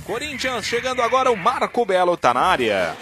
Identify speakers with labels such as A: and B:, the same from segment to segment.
A: Corinthians chegando agora, o Marco Belo tá na área.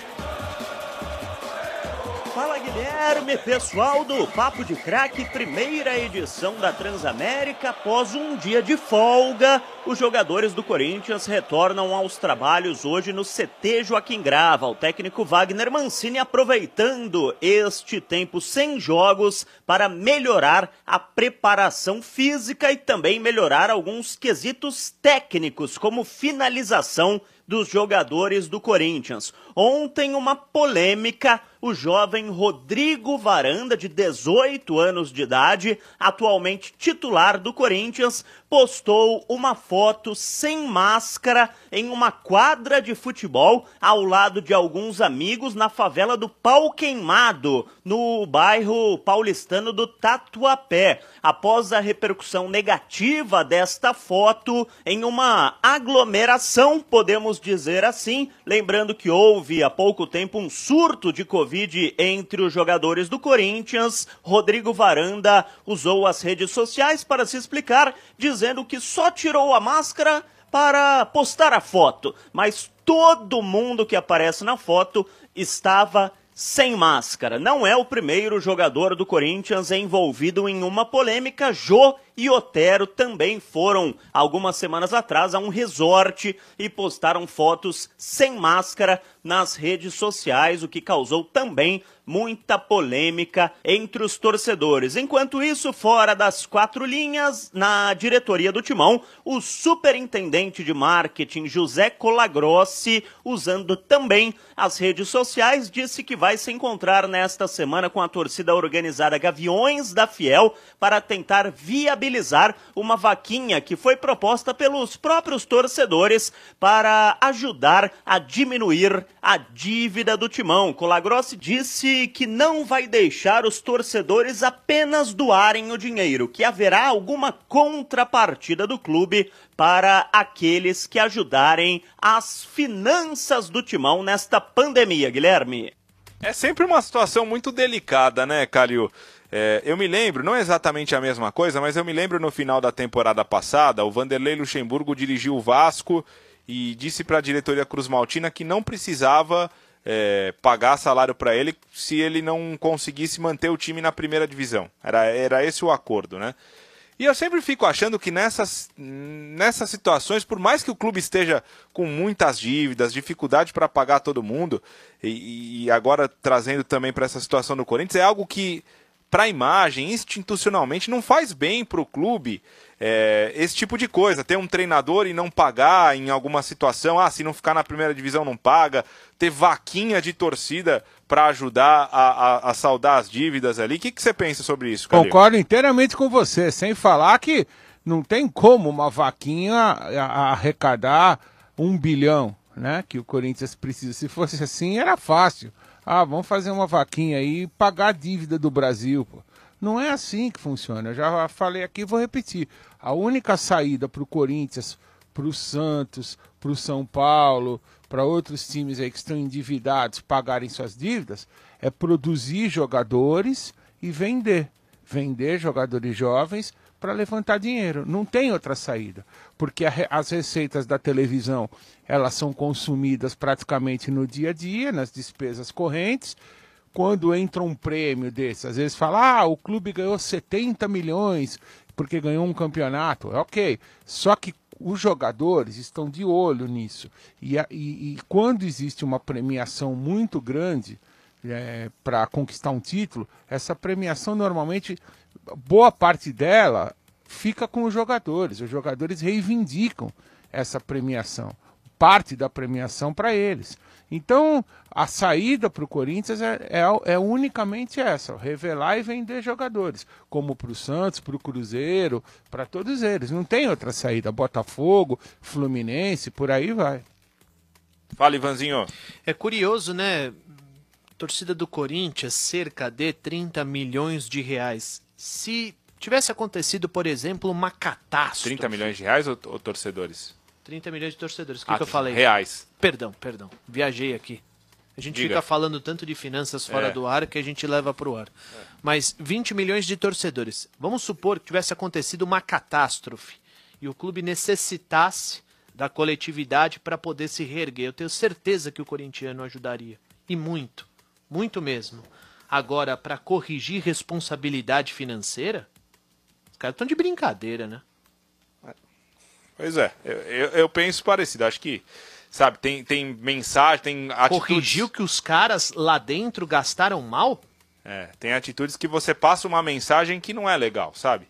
B: Fala, Guilherme, pessoal do Papo de Craque, primeira edição da Transamérica. Após um dia de folga, os jogadores do Corinthians retornam aos trabalhos hoje no CT Joaquim Grava. O técnico Wagner Mancini aproveitando este tempo sem jogos para melhorar a preparação física e também melhorar alguns quesitos técnicos, como finalização dos jogadores do Corinthians. Ontem, uma polêmica: o jovem Rodrigo Varanda, de 18 anos de idade, atualmente titular do Corinthians, postou uma foto sem máscara em uma quadra de futebol ao lado de alguns amigos na favela do Pau Queimado, no bairro paulistano do Tatuapé. Após a repercussão negativa desta foto em uma aglomeração, podemos dizer assim, lembrando que houve há pouco tempo um surto de Covid entre os jogadores do Corinthians, Rodrigo Varanda usou as redes sociais para se explicar, dizendo que só tirou a máscara para postar a foto, mas todo mundo que aparece na foto estava sem máscara. Não é o primeiro jogador do Corinthians envolvido em uma polêmica. Jô e Otero também foram, algumas semanas atrás, a um resort e postaram fotos sem máscara nas redes sociais, o que causou também muita polêmica entre os torcedores. Enquanto isso, fora das quatro linhas, na diretoria do Timão, o superintendente de marketing José Colagrossi, usando também as redes sociais, disse que vai se encontrar nesta semana com a torcida organizada Gaviões da Fiel para tentar viabilizar uma vaquinha que foi proposta pelos próprios torcedores para ajudar a diminuir a dívida do Timão. Colagrossi disse que não vai deixar os torcedores apenas doarem o dinheiro, que haverá alguma contrapartida do clube para aqueles que ajudarem as finanças do Timão nesta pandemia, Guilherme.
A: É sempre uma situação muito delicada, né, Calil? Eu me lembro, não é exatamente a mesma coisa, mas eu me lembro no final da temporada passada, o Vanderlei Luxemburgo dirigiu o Vasco e disse para a diretoria cruzmaltina que não precisava pagar salário para ele se ele não conseguisse manter o time na primeira divisão. Era esse o acordo, né? E eu sempre fico achando que nessas situações, por mais que o clube esteja com muitas dívidas, dificuldade para pagar todo mundo, e agora trazendo também para essa situação do Corinthians, é algo que, para a imagem, institucionalmente, não faz bem para o clube esse tipo de coisa. Ter um treinador e não pagar em alguma situação, se não ficar na primeira divisão não paga, ter vaquinha de torcida para ajudar a saldar as dívidas ali. O que você pensa sobre isso, Calil?
C: Concordo inteiramente com você, sem falar que não tem como uma vaquinha arrecadar 1 bilhão, né, que o Corinthians precisa. Se fosse assim, era fácil. Vamos fazer uma vaquinha aí e pagar a dívida do Brasil, pô. Não é assim que funciona. Eu já falei aqui e vou repetir. A única saída para o Corinthians, para o Santos, para o São Paulo, para outros times aí que estão endividados pagarem suas dívidas, é produzir jogadores e vender. Vender jogadores jovens para levantar dinheiro. Não tem outra saída. Porque as receitas da televisão, elas são consumidas praticamente no dia a dia, nas despesas correntes. Quando entra um prêmio desse, às vezes fala, o clube ganhou 70 milhões porque ganhou um campeonato. Ok, só que os jogadores estão de olho nisso. E quando existe uma premiação muito grande para conquistar um título, essa premiação normalmente, boa parte dela fica com os jogadores. Os jogadores reivindicam essa premiação, parte da premiação para eles. Então, a saída para o Corinthians é unicamente essa, revelar e vender jogadores, como para o Santos, para o Cruzeiro, para todos eles. Não tem outra saída. Botafogo, Fluminense, por aí vai.
A: Fala, Ivanzinho.
D: É curioso, né? Torcida do Corinthians, cerca de 30 milhões de reais. Se tivesse acontecido, por exemplo, uma catástrofe...
A: 30 milhões de reais ou torcedores?
D: 30 milhões de torcedores. O que eu falei?
A: Reais.
D: Perdão. Viajei aqui. A gente fica falando tanto de finanças fora do ar que a gente leva para o ar. Mas 20 milhões de torcedores. Vamos supor que tivesse acontecido uma catástrofe e o clube necessitasse da coletividade para poder se reerguer. Eu tenho certeza que o corintiano ajudaria. E muito. Muito mesmo. Agora, para corrigir responsabilidade financeira, os caras estão de brincadeira, né?
A: Pois é, eu penso parecido. Acho que, sabe, tem mensagem, tem atitudes...
D: Corrigiu que os caras lá dentro gastaram mal?
A: Tem atitudes que você passa uma mensagem que não é legal, sabe?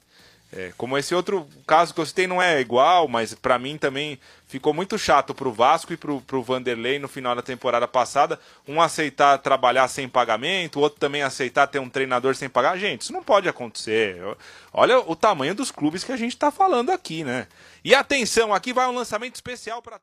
A: Como esse outro caso que eu citei não é igual, mas pra mim também ficou muito chato pro Vasco e pro Vanderlei no final da temporada passada, um aceitar trabalhar sem pagamento, o outro também aceitar ter um treinador sem pagar. Gente, isso não pode acontecer. Olha o tamanho dos clubes que a gente tá falando aqui, né? E atenção, aqui vai um lançamento especial para